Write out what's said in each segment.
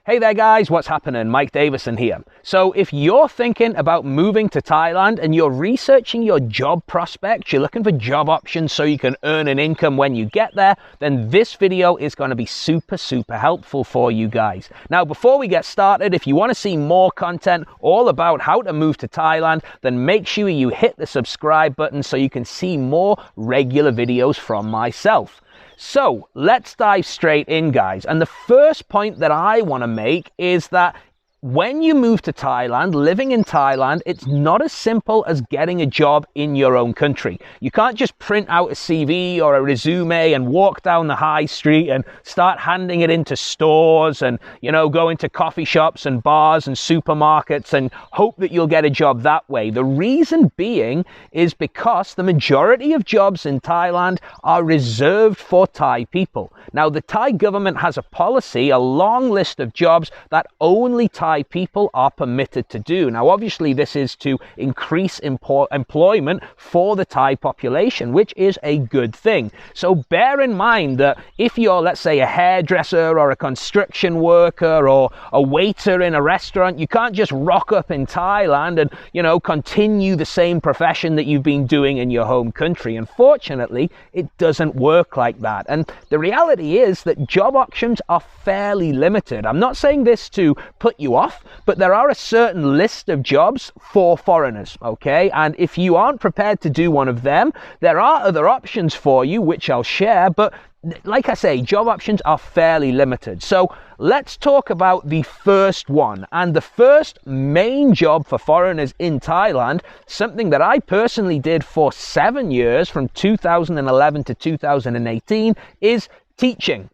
Hey there guys, what's happening? Mike Davison here. So if you're thinking about moving to Thailand and you're researching your job prospects, you're looking for job options so you can earn an income when you get there, then this video is going to be super helpful for you guys. Now, before we get started, if you want to see more content all about how to move to Thailand, then make sure you hit the subscribe button so you can see more regular videos from myself. So let's dive straight in, guys. And the first point that I want to make is that when you move to Thailand, living in Thailand, it's not as simple as getting a job in your own country. You can't just print out a CV or a resume and walk down the high street and start handing it into stores and, go into coffee shops and bars and supermarkets and hope that you'll get a job that way. The reason being is because the majority of jobs in Thailand are reserved for Thai people. Now, the Thai government has a policy, a long list of jobs that only Thai people are permitted to do. Now, obviously, this is to increase employment for the Thai population, which is a good thing. So bear in mind that if you're, let's say, a hairdresser or a construction worker or a waiter in a restaurant, you can't just rock up in Thailand and, continue the same profession that you've been doing in your home country. Unfortunately, it doesn't work like that. And the reality is that job options are fairly limited. I'm not saying this to put you off, but there are a certain list of jobs for foreigners, okay? And if you aren't prepared to do one of them, there are other options for you, which I'll share, but like I say, job options are fairly limited. So let's talk about the first one. And the first main job for foreigners in Thailand, something that I personally did for 7 years, from 2011 to 2018, is teaching.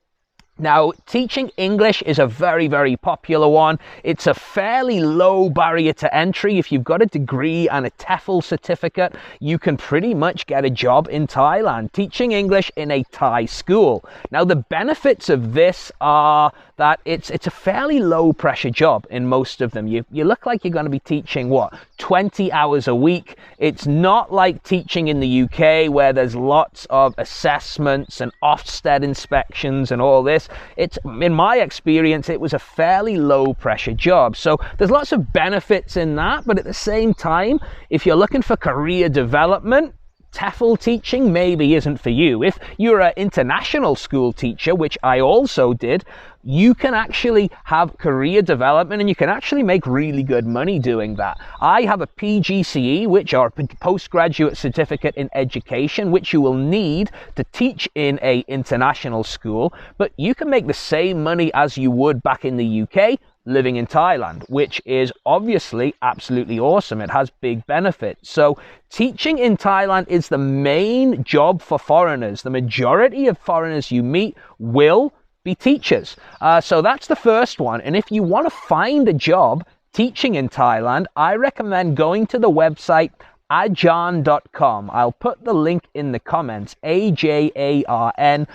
Now, teaching English is a very popular one. It's a fairly low barrier to entry. If you've got a degree and a TEFL certificate, you can pretty much get a job in Thailand teaching English in a Thai school. Now, the benefits of this are that it's a fairly low pressure job in most of them. You look like you're going to be teaching, 20 hours a week. It's not like teaching in the UK where there's lots of assessments and Ofsted inspections and all this. It's, in my experience, it was a fairly low pressure job. So there's lots of benefits in that, but at the same time, if you're looking for career development, TEFL teaching maybe isn't for you. If you're an international school teacher, which I also did, you can actually have career development and you can actually make really good money doing that. I have a PGCE, which are postgraduate certificate in education, which you will need to teach in a international school, but you can make the same money as you would back in the UK living in Thailand, which is obviously absolutely awesome. It has big benefits. So teaching in Thailand is the main job for foreigners. The majority of foreigners you meet will be teachers. So that's the first one. And if you want to find a job teaching in Thailand, I recommend going to the website ajarn.com. I'll put the link in the comments, ajarn.com.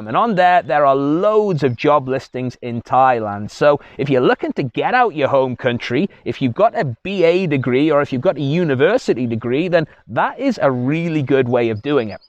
And on there are loads of job listings in Thailand. So if you're looking to get out your home country, if you've got a BA degree or if you've got a university degree, then that is a really good way of doing it.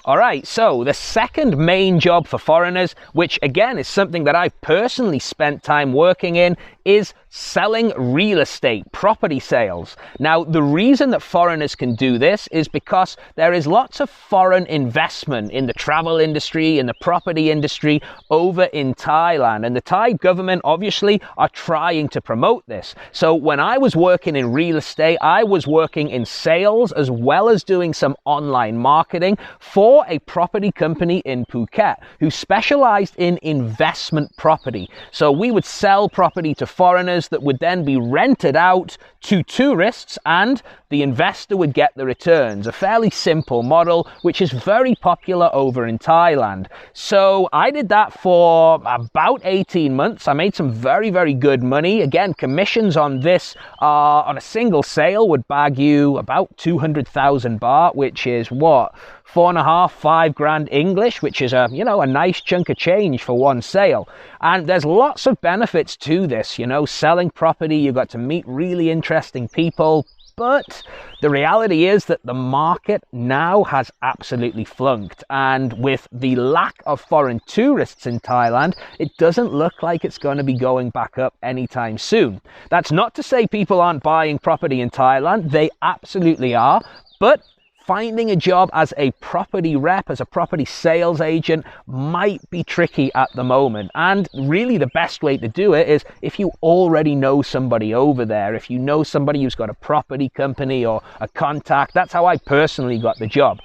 All right, so the second main job for foreigners, which again is something that I've personally spent time working in, is selling real estate, property sales. Now, the reason that foreigners can do this is because there is lots of foreign investment in the travel industry, in the property industry over in Thailand. And the Thai government obviously are trying to promote this. So when I was working in real estate, I was working in sales as well as doing some online marketing for a property company in Phuket who specialized in investment property. So we would sell property to foreigners that would then be rented out to tourists and the investor would get the returns. A fairly simple model, which is very popular over in Thailand. So I did that for about 18 months. I made some very good money. Again, commissions on this on a single sale would bag you about 200,000 baht, which is what? 4.5 grand English, which is a nice chunk of change for one sale. And there's lots of benefits to this, selling property. You've got to meet really interesting people, But the reality is that the market now has absolutely flunked, and with the lack of foreign tourists in Thailand, it doesn't look like it's going to be going back up anytime soon. That's not to say people aren't buying property in Thailand. They absolutely are, but finding a job as a property rep, as a property sales agent, might be tricky at the moment. And really the best way to do it is if you already know somebody over there, if you know somebody who's got a property company or a contact. That's how I personally got the job.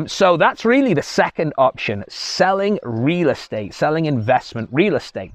So that's really the second option, selling real estate, selling investment real estate.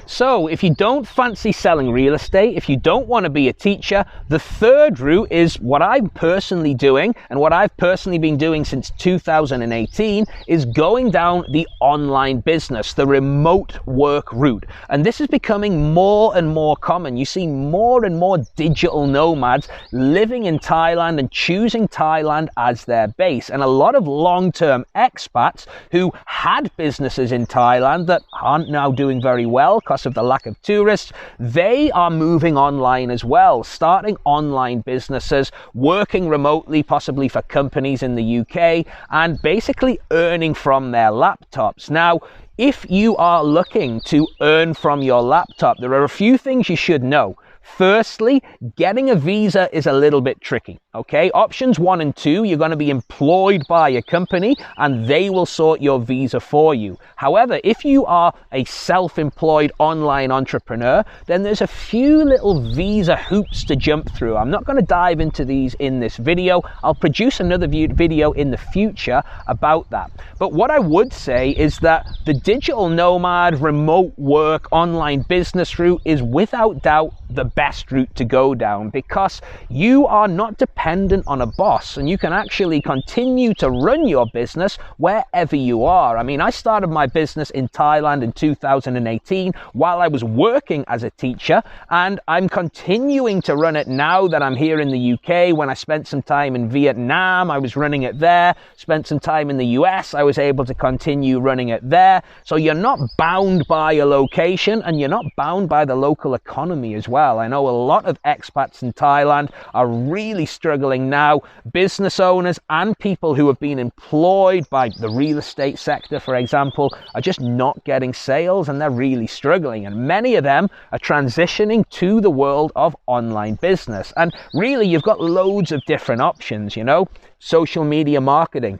So if you don't fancy selling real estate, if you don't want to be a teacher, the third route is what I'm personally doing, and what I've personally been doing since 2018 is going down the online business, the remote work route. And this is becoming more and more common. You see more and more digital nomads living in Thailand and choosing Thailand as their base. And a lot of long-term expats who had businesses in Thailand that aren't now doing very well because of the lack of tourists, they are moving online as well, starting online businesses, working remotely, possibly for companies in the UK, and basically earning from their laptops. Now, if you are looking to earn from your laptop, there are a few things you should know. Firstly, getting a visa is a little bit tricky, okay? Options 1 and 2, you're going to be employed by a company and they will sort your visa for you. However, if you are a self-employed online entrepreneur, then there's a few little visa hoops to jump through. I'm not going to dive into these in this video. I'll produce another video in the future about that. But what I would say is that the digital nomad, remote work, online business route is without doubt the best route to go down, because you are not dependent on a boss and you can actually continue to run your business wherever you are. I mean, I started my business in Thailand in 2018 while I was working as a teacher, and I'm continuing to run it now that I'm here in the UK. When I spent some time in Vietnam, I was running it there. Spent some time in the US, I was able to continue running it there. So you're not bound by a location and you're not bound by the local economy as well. I know a lot of expats in Thailand are really struggling now. Business owners and people who have been employed by the real estate sector, for example, are just not getting sales and they're really struggling. And many of them are transitioning to the world of online business. And really, you've got loads of different options, you know, social media marketing,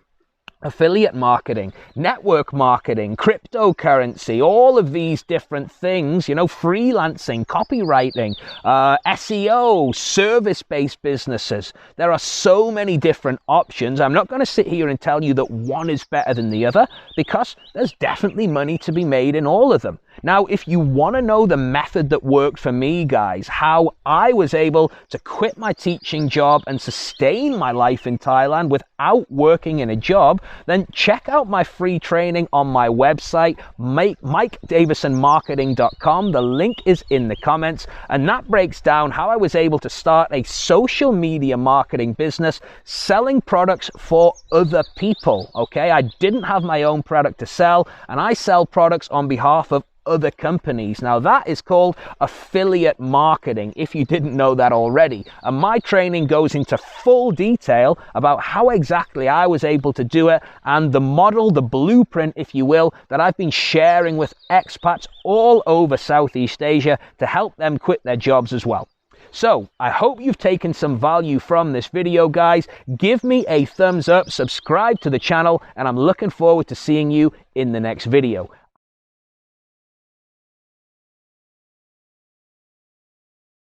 affiliate marketing, network marketing, cryptocurrency, all of these different things, you know, freelancing, copywriting, SEO, service-based businesses. There are so many different options. I'm not going to sit here and tell you that one is better than the other, because there's definitely money to be made in all of them. Now, if you want to know the method that worked for me, guys, how I was able to quit my teaching job and sustain my life in Thailand without working in a job, then check out my free training on my website, MikeDavisonMarketing.com. The link is in the comments, and that breaks down how I was able to start a social media marketing business selling products for other people, okay? I didn't have my own product to sell, and I sell products on behalf of other companies. Now that is called affiliate marketing, if you didn't know that already. And my training goes into full detail about how exactly I was able to do it, and the model, the blueprint, if you will, that I've been sharing with expats all over Southeast Asia to help them quit their jobs as well. So I hope you've taken some value from this video, guys. Give me a thumbs up, subscribe to the channel, and I'm looking forward to seeing you in the next video.